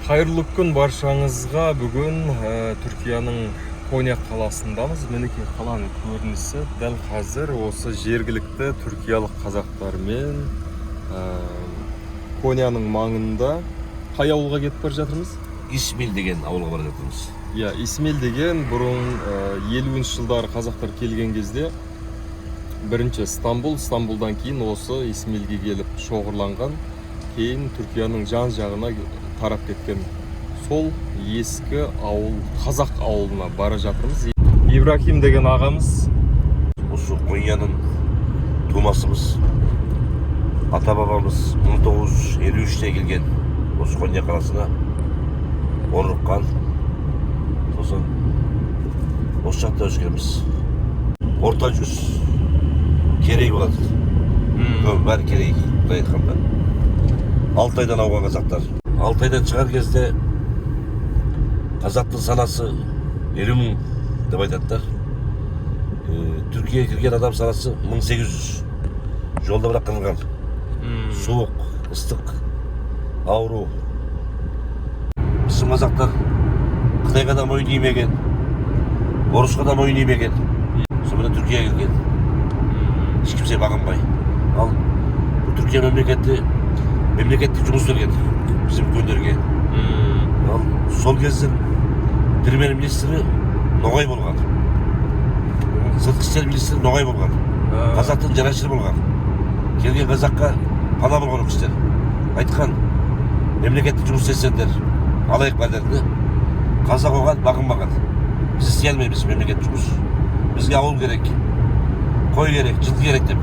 Hayırlı күн баршаңызға. Бүгін Түркияның Konya қаласындамыз. Мінекей қаланың көрінісі дәл қазір осы жергілікті түркиялық қазақтармен Koняның маңында қай ауылға кетіп бара жатырмыз? İsmil деген ауылға бара жатырмыз. Иә, Исмел деген бұрын 50-ші жылдары қазақтар келген кезде бірінші Стамбулдан кейін осы Исмелге келіп шоғырланған, кейін Түркияның жан жағына тарап кеткен сол ескі ауыл, қазақ ауылына бара жатырмыз. Ибрахим деген ағамыз. Осы Konya'nın тумасымыз. Ата-бабамыз 1953'te келген осы Konya қаласына орныққан. Сосын осы жақта өскенбіз. Орта жүз керей болады. Бәрі керей, былай айтқанда. Алтайдан ауған қазақтар. Алтайдан шығар кезде қазақтың санасы 50 мың деп айтаттар. Türkiye'ye kirген адам санасы 1800. Жолда бірақ қырылған. Суық, ыстық, ауру. Bizim қазақтар Қытайға да мойын имеген, Орысқа да мойын имеген. Сонымен Түркияға келген. Ешкімсе бағынбай. Ал Түркия мемлекеттік жұмыс берген bizim көндерге. Ал сол кездің премьер-министрі Ноғай болған. Сыртқы істер министрі Ноғай болған. Қазақтың жанашыры болған. Келген қазаққа пана болған кісілер. Айтқан, мемлекеттік жұмыс істесеңдер, алайық бәрдерді. Қазақ оған бағынбаған. Біз істей алмаймыз мемлекеттік жұмыс. Бізге ауыл керек, қой керек, жылқы керек деп.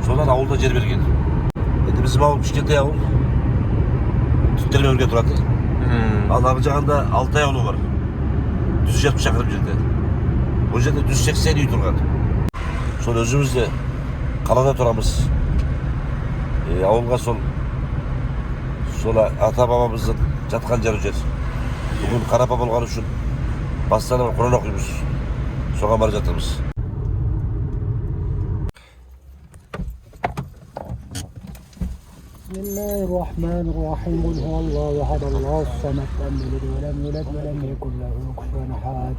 Содан ауылда жер берген. Енді bizim ауыл кішкентай ауыл. Түттермен бірге тұрады. Ал ар жағында Алтай ауылы бар. 160 шақырым жерде. Бұл жерде 180 үй тұрған. Сол өзіміз де қалада тұрамыз. Ауылға сол ата-бабамыздың жатқан жер. Бүгін қарапа болған үшін бастан Құран оқимыз. Соған бара жатырмыз. Bismillahirrahmanirrahim. Kul huvallahu ahad, Allahus samed, lam yelid ve lem yulad ve lem yekun lehu kufuven ahad.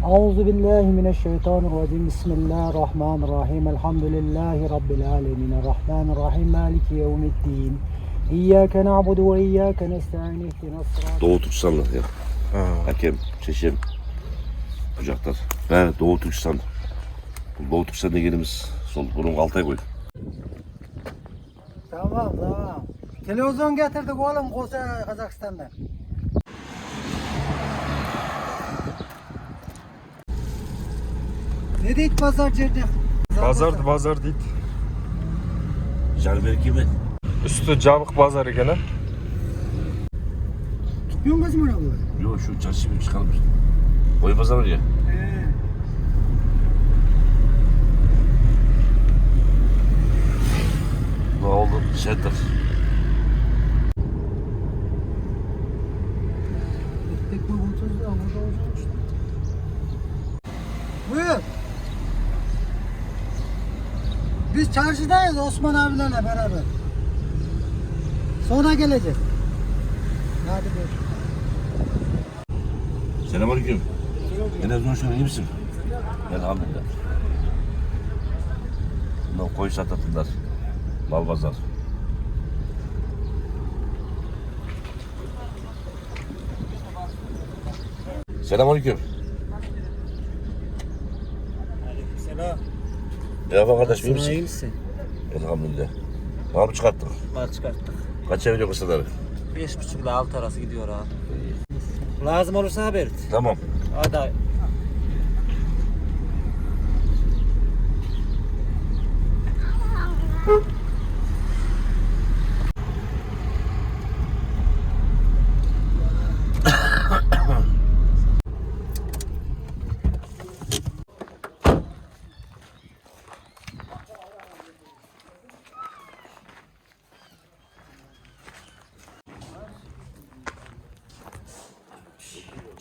Euzu billahi mineşşeytanirracim. Bismillahirrahmanirrahim. Elhamdülillahi rabbil alamin. Errahmanirrahim. Maliki yevmiddin. İyyâke na'budu ve iyyâke nestaîn. İhdinas sırat. Doğu Türkistanlı ya. Hakem, çeşem, kucaklar. Evet, Doğu Türkistan. Doğu Türkistan degenimiz bunun Altay boyu. Tamam. Televizyon getirdik oğlum Kosa Kazakistan'dan. Ne deyip pazar yerde? Bazar дейді. Jarberki mi? Üstü жабық базар екен, а? Tutmuyor musun bunu bu? Yok, şu çarşı bir çıkalım. Boy pazar var ya. Ne oldu? Center. Ekmek 30 lira, burada olmuş. Buyur. Biz çarşıdayız Osman abilerle beraber. Sonra gelecek. Hadi buyur. Selamünaleyküm. Televizyon şöyle iyi misin? Elhamdülillah. Bundan koyu satatırlar. Mal pazar. Selamünaleyküm. Selam. Merhaba kardeş, iyi misin? İyi misin? Elhamdülillah. Var mı çıkarttık? Var çıkarttık. Kaç veriyor kısaları? 5,5 ile 6 arası gidiyor abi. Lazım olursa haber et. Tamam. Hadi.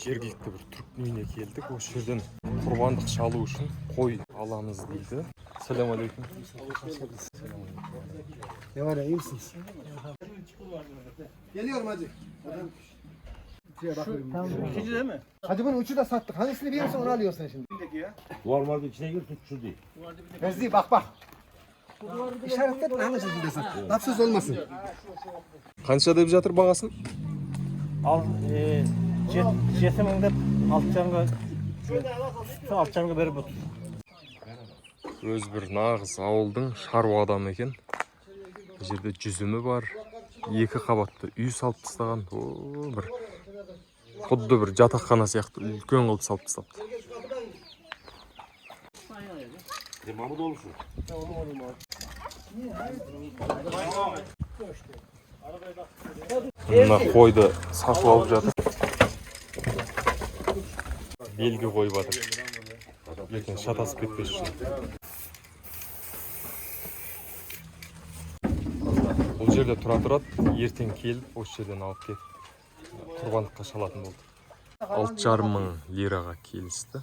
Жергілікті бір түрік үйіне келдік. Осы жерден құрбандық шалу үшін қой аламыз дейді. Selamünaleyküm. Ne var ya, iyi misiniz? Geliyorum hacı. İkinci değil mi? Hadi bunu uçu da sattık. Hangisini beğenirsen onu alıyorsun şimdi. Normalde içine gir tut şu değil. Fezli bak. İşaretler hangisini desin. Lapsız olmasın. Qancha deb жатыр бағасын? Al, jesimingde altcanға berip otur. Өз бір нағыз ауылдың шаруа адамы екен. Бұл жерде жүзімі бар. 2 қабатты үй салып тастаған. Бір құдды бір жатақхана сияқты үлкен қылып салып тастапты. Mamut olsun. Мына қойды сатып алып жатыр. Белгі қойып жатыр. Ертең шатасып кетпес үшін. Бұл жерде тұра тұрады, ертең келіп, осы жерден алып кетіп, құрбандыққа шалатын болды. 6,5 мың лираға келісті.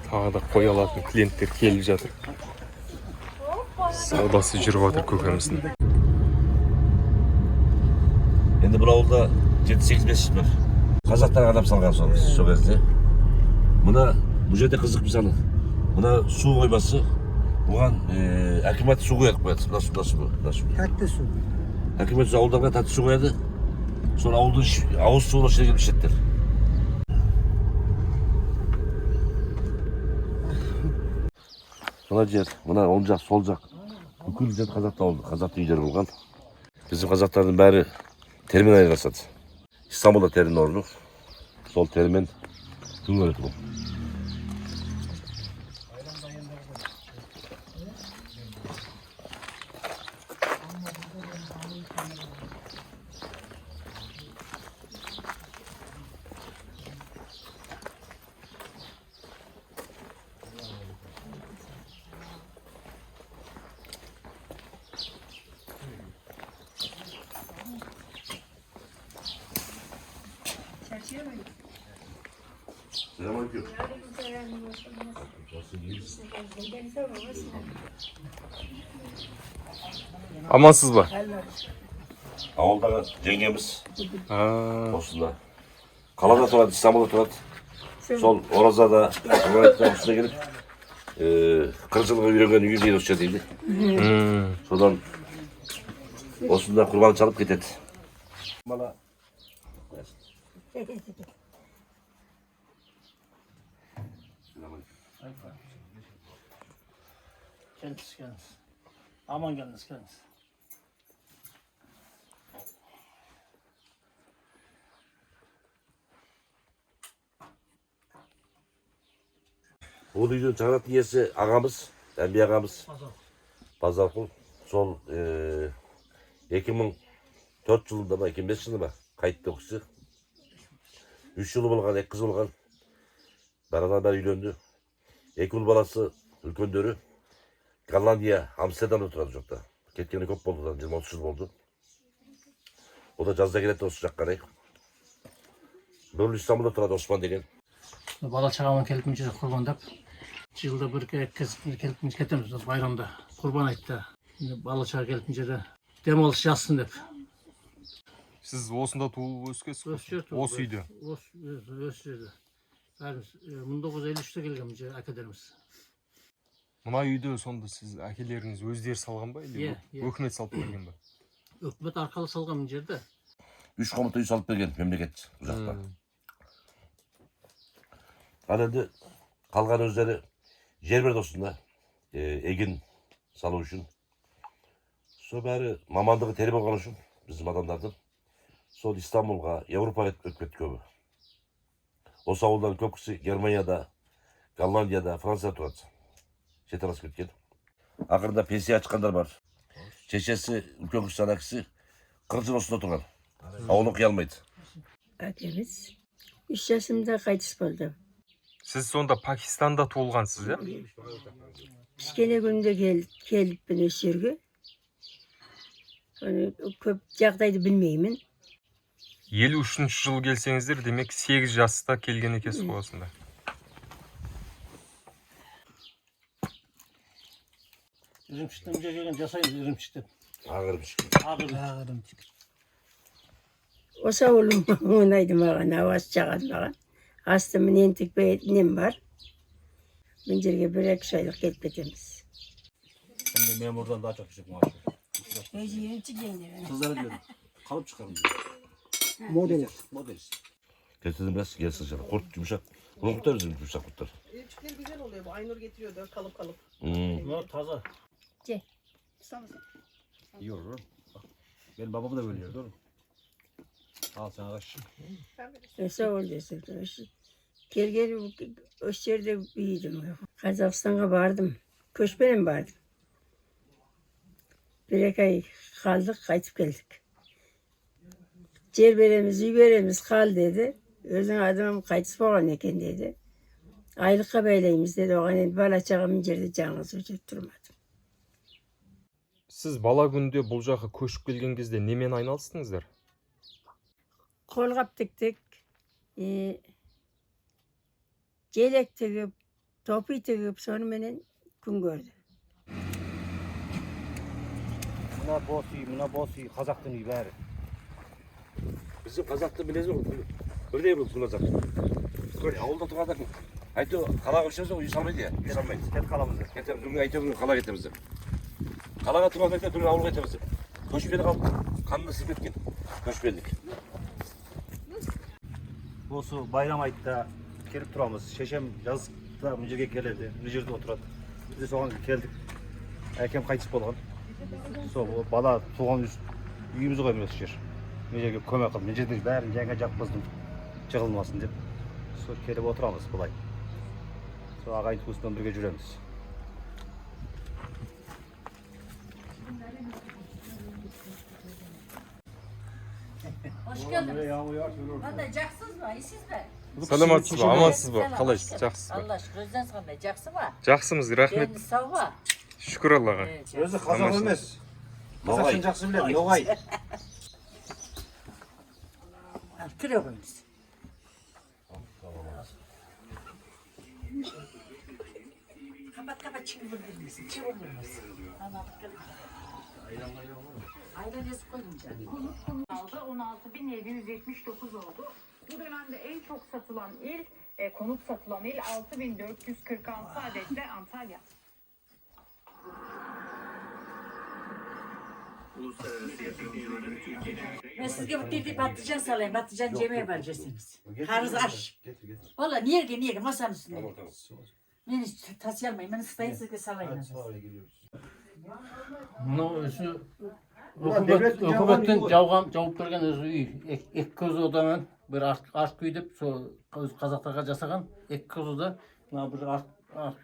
Тағы да қой алатын клиенттер келіп жатыр. Саудасы жүріп жатыр көкеміздің. Енді бір ауылда 7-8 месяц бар. Қазақтар адам салған сол кезде. Мына бұл жерде қызық мысалы. Мына су қоймасы. Оған әкімет су қояды. Мына су. Тәтті су. Әкімет ауылдарға тәтті су қояды. Сол ауылдың ауыз суына ішіне келіп ішеттер. Мына жер, мына оң жақ, сол жақ. Бүкіл жер қазақ ауылы, қазақ үйлер болған. Bizim қазақтардың бәрі термен айырасады. İstanbul'da terin орны. Сол термен түн көреді бұл. Selamünaleyküm. Amansыз ба? Ауылдағы жеңгеміз осында. Қалада тұрады, İstanbul'da тұрады. Сол Оразада, осында келіп, 40 жылға үйренген үйі дейді осы жерде. Содан осында құрбан çalып кетеді. Kendiniz. Aman geldiniz. Бұл үйдің жаңғыратын иесі ағамыз, Әмби ағамыз. Базарқұл. Сол 2004 жылында ма, 2005 жылында ма қайтты оқысы. 3 жылы болған, 2 қыз болған. Барадан бәрі үйленді. 2 ұл баласы үлкендері. Голландия, Амстердамда тұрады жоқта. Кеткені көп болды, 20-30 жыл болды. O da жазда келеді осы жаққа қарай. Бір İstanbul'da тұрады Осман деген. Бала шағамен келіп мына жерге құрбандап. Жылда бір келіп кетеміз байрамда. Құрбан айтты. Бала шаға келіп мына жерде демалыс жассын деп. Сіз осында туып өскенсіз? Осы үйде? Осы жерде. Бәріміз 1953'те келген мына жерге әкелеріміз. Мына үйде сонда сіз әкелеріңіз өздері салған ба? Өкімет салып берген ба? Өкімет арқылы салған мына жерде. 3 комната үй салып берген мемлекет бұл жақта. Ал енді қалған өздері жер берді осында егін салу үшін. Сол бәрі мамандығы тері болған үшін біздің адамдардың сол İstanbul'ға, Европаға өтіп кетті көбі. Осы ауылдан көп кісі Германияда, Голландияда, Францияда тұрады. Шетел асып кеткен. Ақырында пенсия ашқандар бар. Шешесі үлкен кісі ана кісі 40 жыл осында тұрған. Ауылын қия алмайды. Әкеміз 3 жасымда қайтыс болды. Сіз сонда Пакистанда туылғансыз, иә? Кішкене күнде келіп міне осы жерге. Көп жағдайды білмеймін. 53 жыл келсеңіздер, демек 8 жаста келген екенсіз ғой осында. Үрімшіктен келген жасайды үрімшіктен. Ağır bir şey. Ağırım çıkır. O sağ olun onaydım bana. Havas çağırdı bana. Hastamın entik beynim var. Mıncırga bir iki aylık gelpetemiz. Şimdi memurdan daha çok düşük maaşı. Neyse yeni çıkayım. Kızlara diyorum. Kalıp çıkarım. Model. Model. Getirdim biraz gelsin sana. Kurt yumuşak. Bunu kurtarırız yumuşak kurtar. Küçükleri güzel oluyor. Bu Aynur getiriyor da kalıp kalıp. Bunlar taze. İyi olur. Benim babamı da böyle yiyor, doğru mu? Al sana kaç. Sağ ol desin. Gel o yerde büyüdüm. Kazakistan'a vardım. Köşbenim vardım. Bir iki ay kaldık, kayıtıp geldik. Cerberemiz, yüberemiz kal dedi. Özün adamım kayıtsız falan eken dedi. Aylıkka beyleyimiz dedi. O hani bala çağa mincirde canınız öcep durmadım. Siz bala günde бұл жаққа көшіп келген кезде немен айналыстыңыздар? Kolgap diktik. Celek tigip, topu tigip sonra beni gün gördü. Buna bosu, Kazak'tan iber. Bizim Kazak'ta biliriz mi? Böyle bir sunacak. Böyle avulda tukacak mı? Haydi kala konuşacağız o yusamaydı ya. Yusamaydı. Ket kalamızı. Getir, dün ayıta bugün kala getirmizdi. Kalaga tukacak da dün avul getirmizdi. Köşbeli kaldı. Kanını sipetkin. Köşbelik. Bosu bayram ayında gelip duramız. Şeşem yazda mücege gelirdi. Mücirde oturad. Biz de soğan geldik. Erken kayıtsız bolğan. So bala soğan üst uyumuzu koymuyoruz şer. Mücege kömek kılып. Mücege bärin jenge jakpızdım. Çıkılmasın dep. So kelip oturamız bulay. So agayın tuğusundan birge жүрemiz. Hoş geldiniz. Qandaycaksınız mı? İyisiz mi? Саламатсыз ба, амансыз ба, қалайсыз, жақсысыз ба? Allah şükür, özden qanday, жақсы ба? Жақсымыз, рахмет. Deniz sağ ба? Şükür Allah'a. Özü Kazak emas. Kazakçın jakсы bilen, Noğay. Kire qoyunuz. Kapat çıkıp bilmesin, çıkıp bilmesin. Ayran yazıp koyunca. Aldı 16.779 oldu. Bu dönemde en çok satılan il, konut satılan il 6.446 adetle Antalya. Ben sizge bu dedi patlıcan salayım, patlıcan yemeğe vereceksiniz. Karnınız aç. Valla niye masanın üstünde. Beni tasya almayın, beni ısıtayın sizge salayın. Mына şu Hükümetten cevap bergen özü uy. Ek köz odaman bir ark uy dep, so Kazaklarga jasagan ek köz oda, mına bir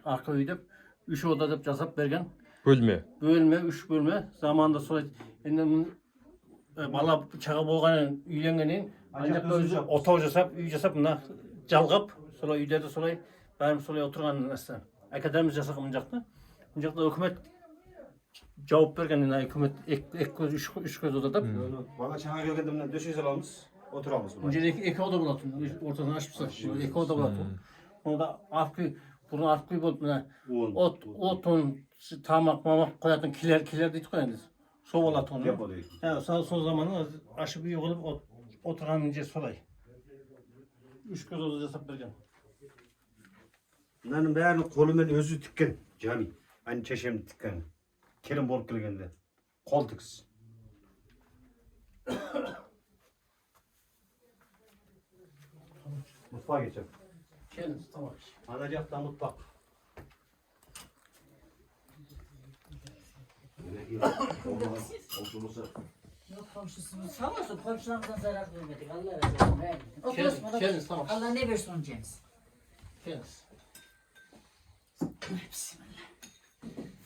arka uy dep, 3 oda dep jasap bergen. Bölme. Bölme, 3 bölme. Zamanında sonra endi bala çağı bolgan üylengenen ancak özü otaq jasap, uy jasap mına jalgap, solay uylerde solay benim solay oturgan narsa. Akademik jasagan mınjakta. Mınjakta hükümet cevap bergen hükümet ek köz 3 köz oda dep. Bana çağa gelgende bilen döşeyiz alamız. Oturamız. Önce iki oda bulatın, ortadan açmışlar. İki oda bulatın. Onda bunu arkı bulup mına otun, tamak koyatın kiler deyip koyarız. Sobalat onu. Yani son zamanı aşı büyük olup oturan ince solay. 3 göz oda jasap bergen. Bunların bärini kolumen özü tikken, cani. Aynı çeşemli tikken. Kerim bolup kelgende. Kol tikiz. Mutfağa geçelim. Gelin, tamam. Anacakta mutfak. Yok komşusunuz sağ olsun, komşularımızdan zarar görmedik. Allah razı olsun. Otursun, Gelin, tamam. Allah ne versin onu Cengiz. Gelin. Bismillah.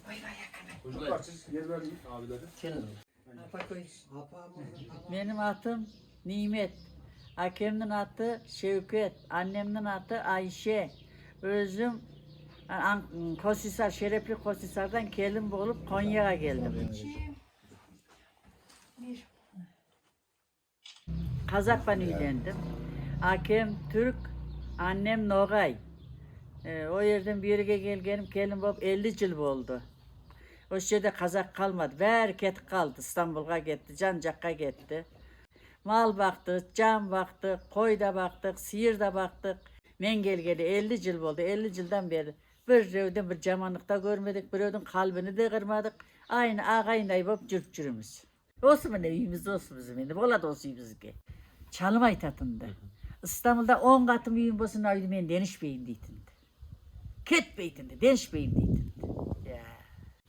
Vay yakana. Gelin. Benim adım Nimet. Hakem'in adı Şevket. Annemin adı Ayşe. Özüm Koshisar, Şerefli Koshisar'dan gelin olup Konya'ya geldim. Kazak'la evlendim. Hakem Türk, annem Noğay. O yerden bir yere gelin olup 50 yıl oldu. O şeyde Kazak kalmadı. Bereket kaldı. İstanbul'a gitti, Cancak'a gitti. Mal baktık, can baktık, koy da baktık, sıyır da baktık. Men gelgeli 50 yıl oldu. 50 yıldan beri bir revden bir camanlıkta görmedik. Bir revden kalbini de kırmadık. Aynı ağaynay bop cürpcürümüz. Olsun mu evimiz olsun bizim şimdi. Bola da olsun bizimki. Çalım aytatında. İstanbul'da 10 katım evim olsun aydı men Deniş Bey'in deytindi. Ket Bey'indi, Deniş Bey'in deytindi. Ya.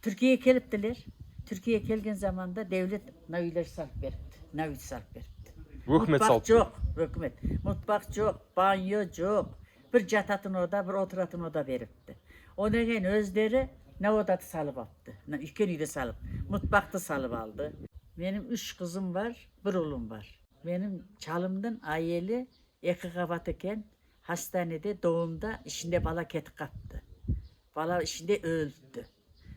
Türkiye'ye geliptiler. Türkiye'ye gelgen zamanda devlet naviler sarp verdi. Navi sarp verdi. Hükümet Mutfak salp. yok, hükümet. Mutfak yok, banyo yok. Bir catatın oda, bir oturatın oda veripti. O negen özleri ne odatı salıp attı. Ne iki de salıp. Mutfakta salıp aldı. Benim 3 kızım var, bir oğlum var. Benim çalımdan ayeli iki kavat iken hastanede doğumda içinde bala keti kaptı. Bala içinde öldü.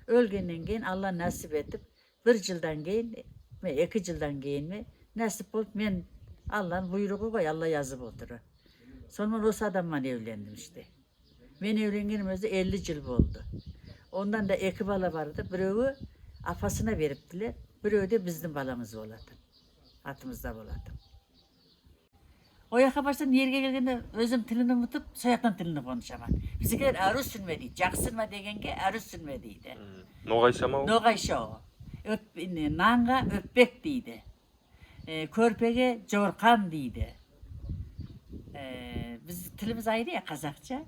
Ölgenden keyin Allah nasip etip bir yıldan keyin ve 2 yıldan keyin mi nasip olup men Allah'ın buyruğu koy Allah yazıp oturur. Sonra Rus adamla evlendim işte. Ben evlengenim özde 50 yıl oldu. Ondan da iki bala vardı. Birevi afasına veriptiler. Birevi de bizim balamız oladı. Atımızda oladı. O yaka baştan yerge gelgende özüm tilini unutup soyaktan tilini konuşamam. Bizimkiler aruz sünmedi. Caksınma degenge aruz sünmediydi. Noğayşama o? Noğayşa o. Nanga öpbek deydi. Körpege corkan deydi. Biz tilimiz ayrı ya Kazakça.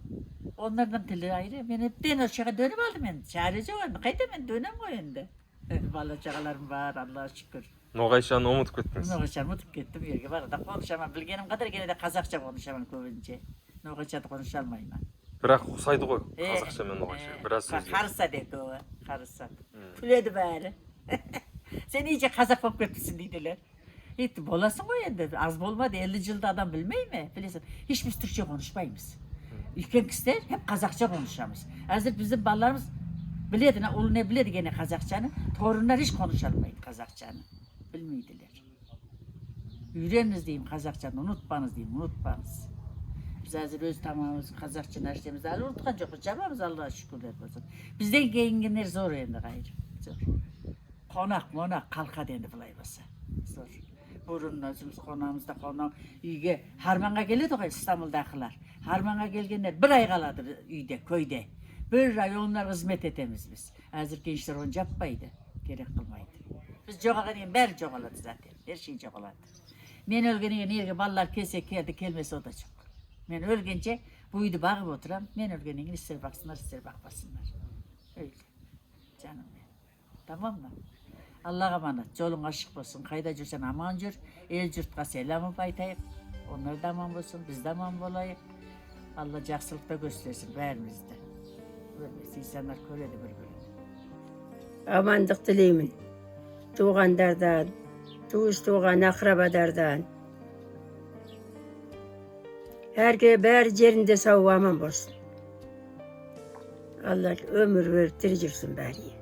Onlardan tili ayrı. Ben hepten o şaka dönüp aldım ben. Çareci var mı? Kayda ben dönem koyundu. Vallahi çakalarım var Allah'a şükür. Noğayşanı unutup gittiniz. Noğayşanı unutup gittim yerge var da konuşamam. Bilgenim kadar gene de Kazakça konuşamam köpünce. Noğayşa'da konuşalmayım ben. Birak uksaydı koy. Kazakça men Noğayşa. Biraz söz. Karısa dedi o. Karısa. Tüledi bari. Sen iyice Kazak olup gitmişsin dediler. Hiç bolasın o yerde. Az bolmadı 50 yılda adam bilmeyi mi? Biliyorsun. Hiç biz Türkçe konuşmayız. İlken kişiler hep Kazakça konuşamış. Hazır bizim ballarımız biliyordu. Oğlu ne biliyordu gene Kazakçanı. Torunlar hiç konuşalmaydı Kazakçanı. Bilmeydiler. Yüreğiniz diyeyim Kazakçanı. Unutmanız diyeyim. Unutmanız. Biz hazır öz tamamımız Kazakça narşemizi hala unutkan çok. Cevabımız Allah'a şükürler olsun. Bizden geyingenler zor yendi gayrı. Zor. Konak kalka dendi bulay basa. Zor. Burun özümüz konağımızda konak. Üyge Harman'a geliyordu İstanbul'dakiler. Harman'a gelgenler bir ay kaladı üyde, köyde. Bir ay onlar hizmet etemiz biz. Hazır gençler onu yapmaydı. Gerek kılmaydı. Biz çoğağa diyeyim, beri çoğaladı zaten. Her şey çoğaladı. Ben ölgene nereye ballar kesek geldi kelmesi o da çok. Ben ölgence buydu bağıp oturam. Ben ölgene ister baksınlar ister bakmasınlar. Öyle. Canım benim. Tamam mı? Allah'a emanet. Yolun açık olsun. Kayda жүрsen aman jür. El yurtqa selamı baytayıp. Onlar da aman olsun. Biz de aman olayıp. Allah жақсылықта göstersin bärimizde. Ölmesi insanlar köredi bir-birini. Amanlık dileymin. Tuğanlardan, tuğuz tuğan akrabalardan. Herkese bär yerinde sağ aman olsun. Allah ömür verip diricirsin bäriye.